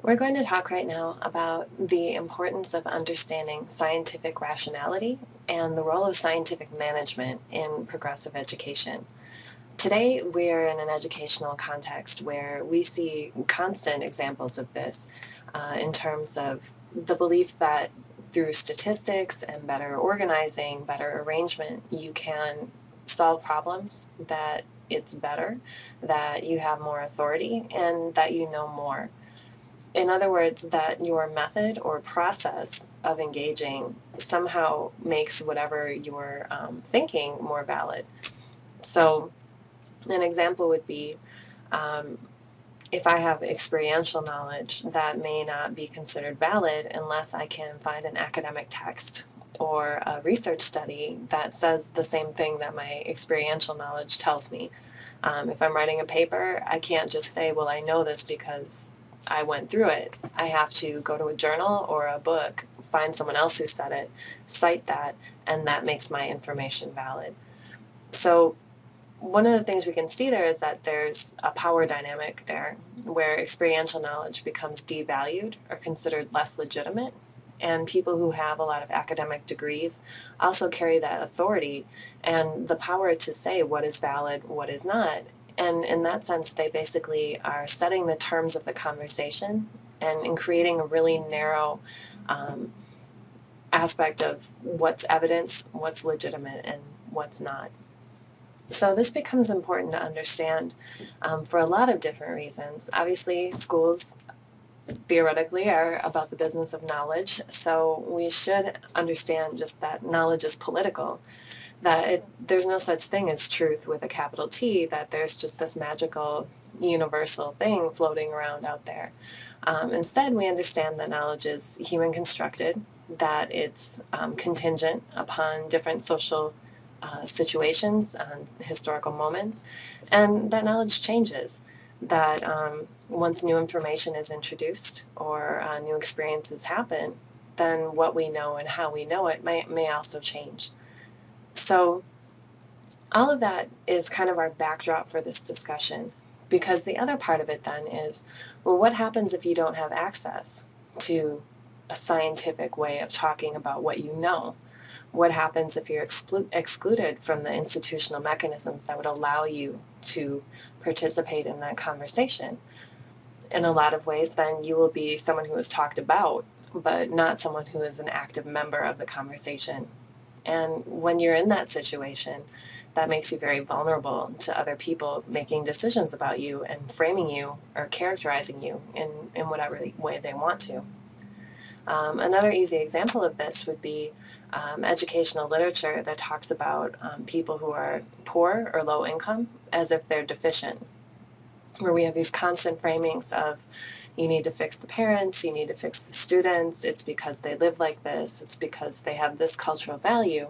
We're going to talk right now about the importance of understanding scientific rationality and the role of scientific management in progressive education. Today, we're in an educational context where we see constant examples of this in terms of the belief that through statistics and better organizing, better arrangement, you can solve problems, that it's better, that you have more authority, and that you know more. In other words, that your method or process of engaging somehow makes whatever you're thinking more valid. So, an example would be if I have experiential knowledge, that may not be considered valid unless I can find an academic text or a research study that says the same thing that my experiential knowledge tells me. If I'm writing a paper, I can't just say, well, I know this because I went through it. I have to go to a journal or a book, find someone else who said it, cite that, and that makes my information valid. So one of the things we can see there is that there's a power dynamic there where experiential knowledge becomes devalued or considered less legitimate. And people who have a lot of academic degrees also carry that authority and the power to say what is valid, what is not. And in that sense, they basically are setting the terms of the conversation and in creating a really narrow aspect of what's evidence, what's legitimate, and what's not. So this becomes important to understand for a lot of different reasons. Obviously, schools theoretically are about the business of knowledge, so we should understand just that knowledge is political, that there's no such thing as truth with a capital T, that there's just this magical universal thing floating around out there. Instead, we understand that knowledge is human constructed, that it's contingent upon different social situations and historical moments, and that knowledge changes. That once new information is introduced or new experiences happen, then what we know and how we know it may also change. So all of that is kind of our backdrop for this discussion, because the other part of it then is, well, what happens if you don't have access to a scientific way of talking about what you know? What happens if you're excluded from the institutional mechanisms that would allow you to participate in that conversation? In a lot of ways, then you will be someone who is talked about, but not someone who is an active member of the conversation. And when you're in that situation, that makes you very vulnerable to other people making decisions about you and framing you or characterizing you in whatever way they want to. Another easy example of this would be educational literature that talks about people who are poor or low income as if they're deficient, where we have these constant framings of you need to fix the parents, you need to fix the students, it's because they live like this, it's because they have this cultural value.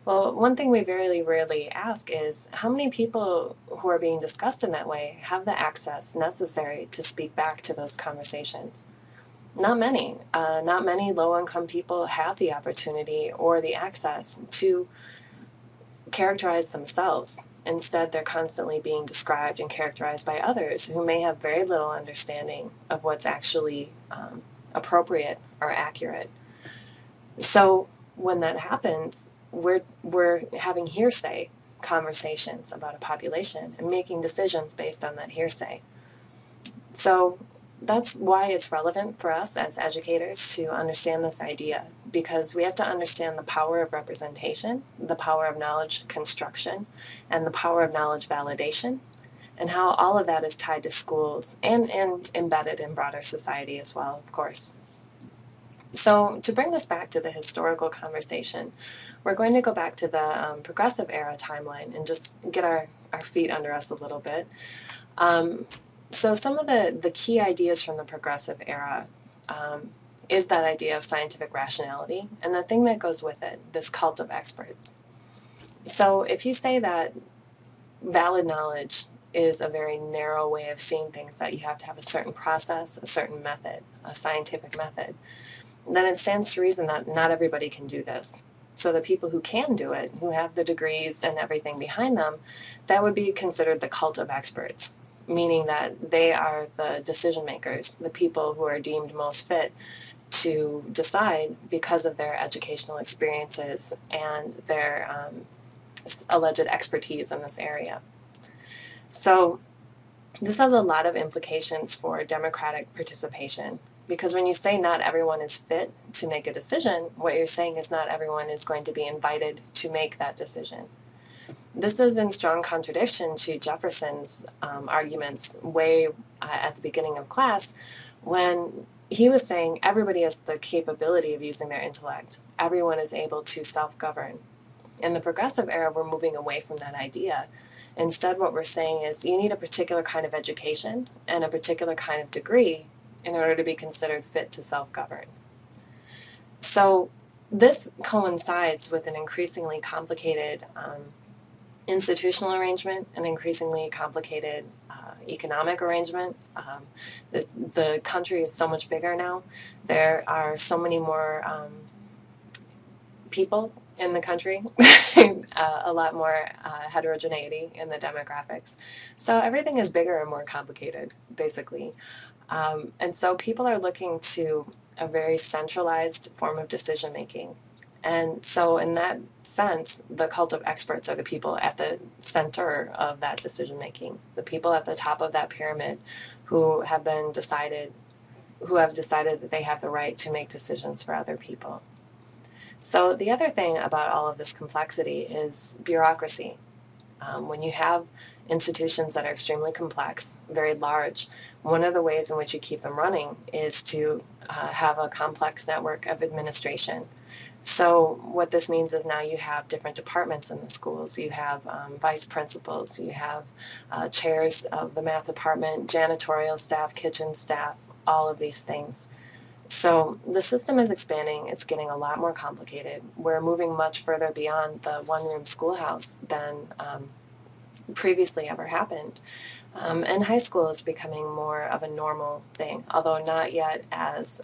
Well, one thing we very rarely ask is how many people who are being discussed in that way have the access necessary to speak back to those conversations? Not many. Not many low-income people have the opportunity or the access to characterize themselves. Instead, they're constantly being described and characterized by others who may have very little understanding of what's actually appropriate or accurate. So when that happens, we're having hearsay conversations about a population and making decisions based on that hearsay. So that's why it's relevant for us as educators to understand this idea, because we have to understand the power of representation, the power of knowledge construction, and the power of knowledge validation, and how all of that is tied to schools and embedded in broader society as well, of course. So to bring this back to the historical conversation, we're going to go back to the progressive era timeline and just get our feet under us a little bit. So some of the key ideas from the progressive era is that idea of scientific rationality and the thing that goes with it, this cult of experts. So if you say that valid knowledge is a very narrow way of seeing things, that you have to have a certain process, a certain method, a scientific method, then it stands to reason that not everybody can do this. So the people who can do it, who have the degrees and everything behind them, that would be considered the cult of experts. meaning that they are the decision makers, the people who are deemed most fit to decide because of their educational experiences and their alleged expertise in this area. So this has a lot of implications for democratic participation, because when you say not everyone is fit to make a decision, what you're saying is not everyone is going to be invited to make that decision. This is in strong contradiction to Jefferson's arguments way at the beginning of class, when he was saying everybody has the capability of using their intellect. Everyone is able to self-govern. In the progressive era, we're moving away from that idea. Instead, what we're saying is you need a particular kind of education and a particular kind of degree in order to be considered fit to self-govern. So this coincides with an increasingly complicated institutional arrangement, an increasingly complicated economic arrangement. The country is so much bigger now. There are so many more people in the country, a lot more heterogeneity in the demographics. So everything is bigger and more complicated, basically. And so people are looking to a very centralized form of decision making. And so in that sense, the cult of experts are the people at the center of that decision making, the people at the top of that pyramid who have decided that they have the right to make decisions for other people. So the other thing about all of this complexity is bureaucracy. When you have institutions that are extremely complex, very large, one of the ways in which you keep them running is to have a complex network of administration. So what this means is now you have different departments in the schools. You have vice principals, you have chairs of the math department, janitorial staff, kitchen staff, all of these things. So the system is expanding. It's getting a lot more complicated. We're moving much further beyond the one-room schoolhouse than previously ever happened. And high school is becoming more of a normal thing, although not yet as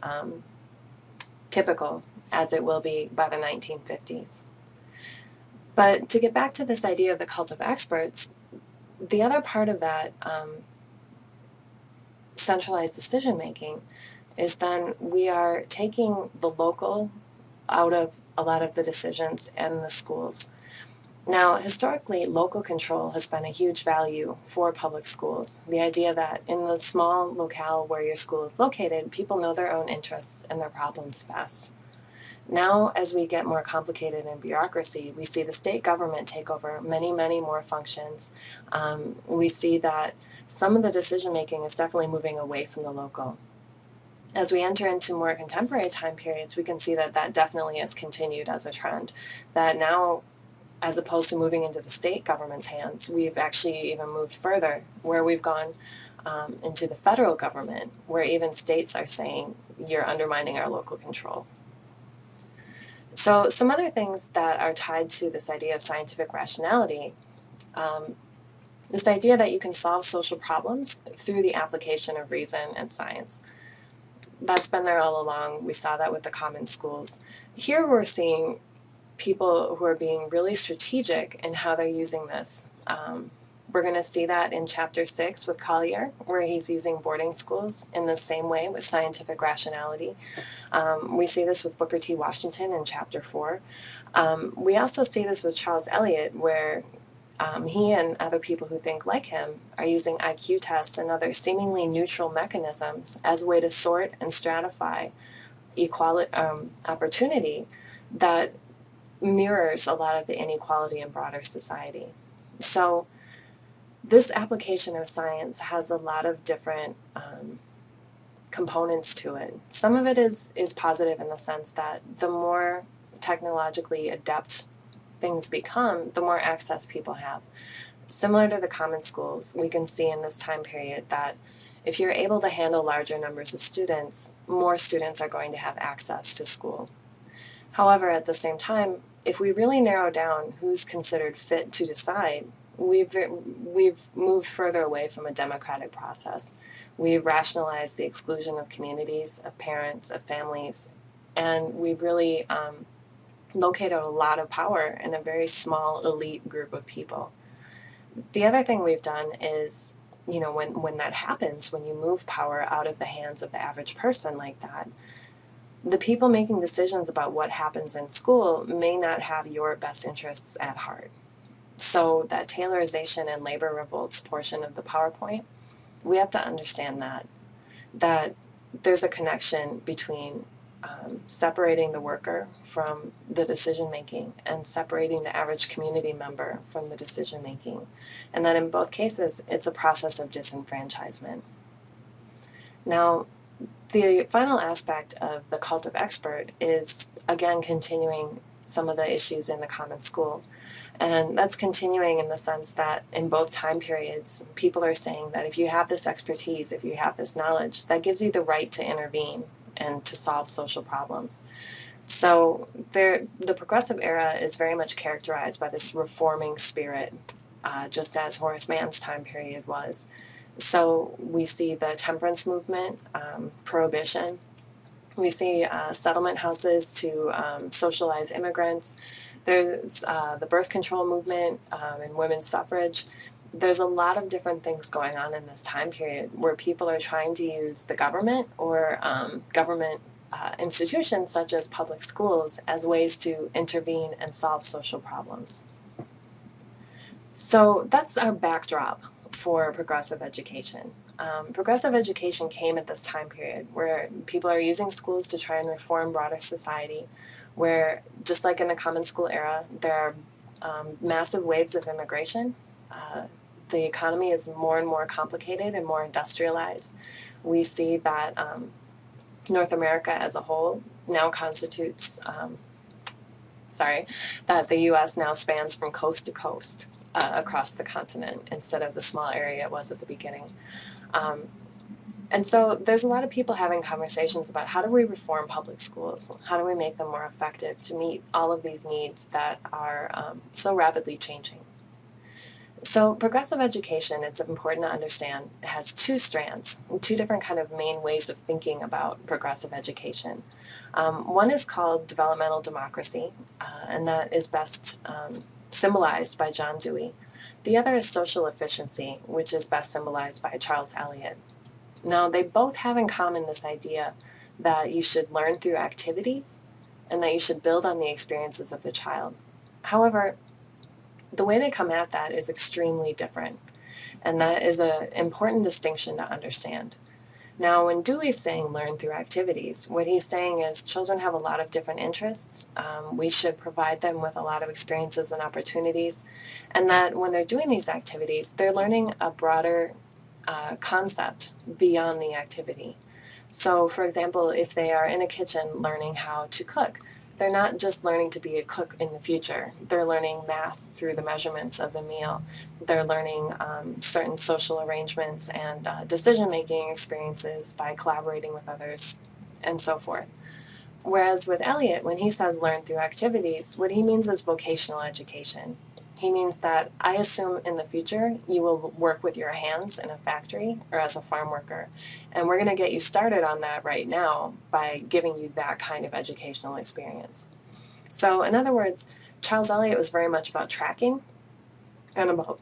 typical as it will be by the 1950s. But to get back to this idea of the cult of experts, the other part of that centralized decision making is then we are taking the local out of a lot of the decisions in the schools. Now, historically, local control has been a huge value for public schools. The idea that in the small locale where your school is located, people know their own interests and their problems best. Now, as we get more complicated in bureaucracy, we see the state government take over many, many more functions. We see that some of the decision making is definitely moving away from the local. As we enter into more contemporary time periods, we can see that that definitely has continued as a trend. That now, as opposed to moving into the state government's hands, we've actually even moved further, where we've gone into the federal government, where even states are saying, you're undermining our local control. So some other things that are tied to this idea of scientific rationality, this idea that you can solve social problems through the application of reason and science. That's been there all along. We saw that with the common schools. Here we're seeing people who are being really strategic in how they're using this. We're going to see that in Chapter 6 with Collier, where he's using boarding schools in the same way with scientific rationality. We see this with Booker T. Washington in Chapter 4. We also see this with Charles Eliot, where he and other people who think like him are using IQ tests and other seemingly neutral mechanisms as a way to sort and stratify opportunity that mirrors a lot of the inequality in broader society. So this application of science has a lot of different components to it. Some of it is positive in the sense that the more technologically adept things become, the more access people have. Similar to the common schools, we can see in this time period that if you're able to handle larger numbers of students, more students are going to have access to school. However, at the same time, if we really narrow down who's considered fit to decide, we've moved further away from a democratic process. We've rationalized the exclusion of communities, of parents, of families, and we've really located a lot of power in a very small elite group of people. The other thing we've done is when that happens, when you move power out of the hands of the average person like that, the people making decisions about what happens in school may not have your best interests at heart. So that Taylorization and labor revolts portion of the PowerPoint, we have to understand that there's a connection between separating the worker from the decision making and separating the average community member from the decision making, and that in both cases it's a process of disenfranchisement. Now, the final aspect of the cult of expert is, again, continuing some of the issues in the common school. And that's continuing in the sense that in both time periods, people are saying that if you have this expertise, if you have this knowledge, that gives you the right to intervene and to solve social problems. So the progressive era is very much characterized by this reforming spirit, just as Horace Mann's time period was. So we see the temperance movement, prohibition. We see settlement houses to socialize immigrants. There's the birth control movement and women's suffrage. There's a lot of different things going on in this time period where people are trying to use the government or government institutions such as public schools as ways to intervene and solve social problems. So that's our backdrop for progressive education. Progressive education came at this time period where people are using schools to try and reform broader society, where, just like in the Common School era, there are massive waves of immigration. The economy is more and more complicated and more industrialized. We see that North America as a whole now constitutes, that the U.S. now spans from coast to coast across the continent instead of the small area it was at the beginning. And so there's a lot of people having conversations about how do we reform public schools? How do we make them more effective to meet all of these needs that are so rapidly changing? So progressive education, it's important to understand, has two strands, two different kind of main ways of thinking about progressive education. One is called developmental democracy, and that is best symbolized by John Dewey. The other is social efficiency, which is best symbolized by Charles Eliot. Now, they both have in common this idea that you should learn through activities and that you should build on the experiences of the child. However, the way they come at that is extremely different, and that is an important distinction to understand. Now, when Dewey's saying learn through activities, what he's saying is children have a lot of different interests. We should provide them with a lot of experiences and opportunities, and that when they're doing these activities, they're learning a broader concept beyond the activity. So, for example, if they are in a kitchen learning how to cook, they're not just learning to be a cook in the future. They're learning math through the measurements of the meal. They're learning certain social arrangements and decision-making experiences by collaborating with others and so forth. Whereas with Eliot, when he says learn through activities, what he means is vocational education. He means that I assume in the future you will work with your hands in a factory or as a farm worker. And we're going to get you started on that right now by giving you that kind of educational experience. So in other words, Charles Eliot was very much about tracking and about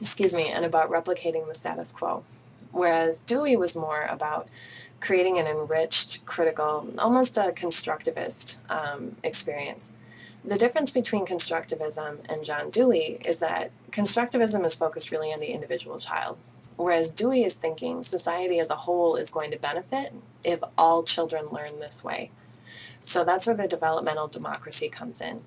replicating the status quo. Whereas Dewey was more about creating an enriched, critical, almost a constructivist experience. The difference between constructivism and John Dewey is that constructivism is focused really on the individual child, whereas Dewey is thinking society as a whole is going to benefit if all children learn this way. So that's where the developmental democracy comes in.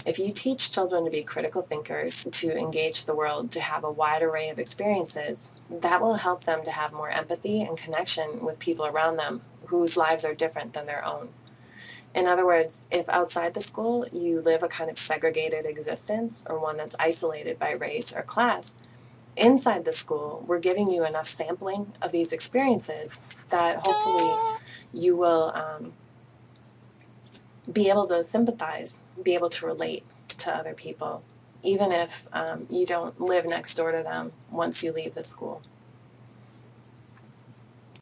If you teach children to be critical thinkers, to engage the world, to have a wide array of experiences, that will help them to have more empathy and connection with people around them whose lives are different than their own. In other words, if outside the school you live a kind of segregated existence or one that's isolated by race or class, inside the school we're giving you enough sampling of these experiences that hopefully you will be able to sympathize, be able to relate to other people, even if you don't live next door to them once you leave the school.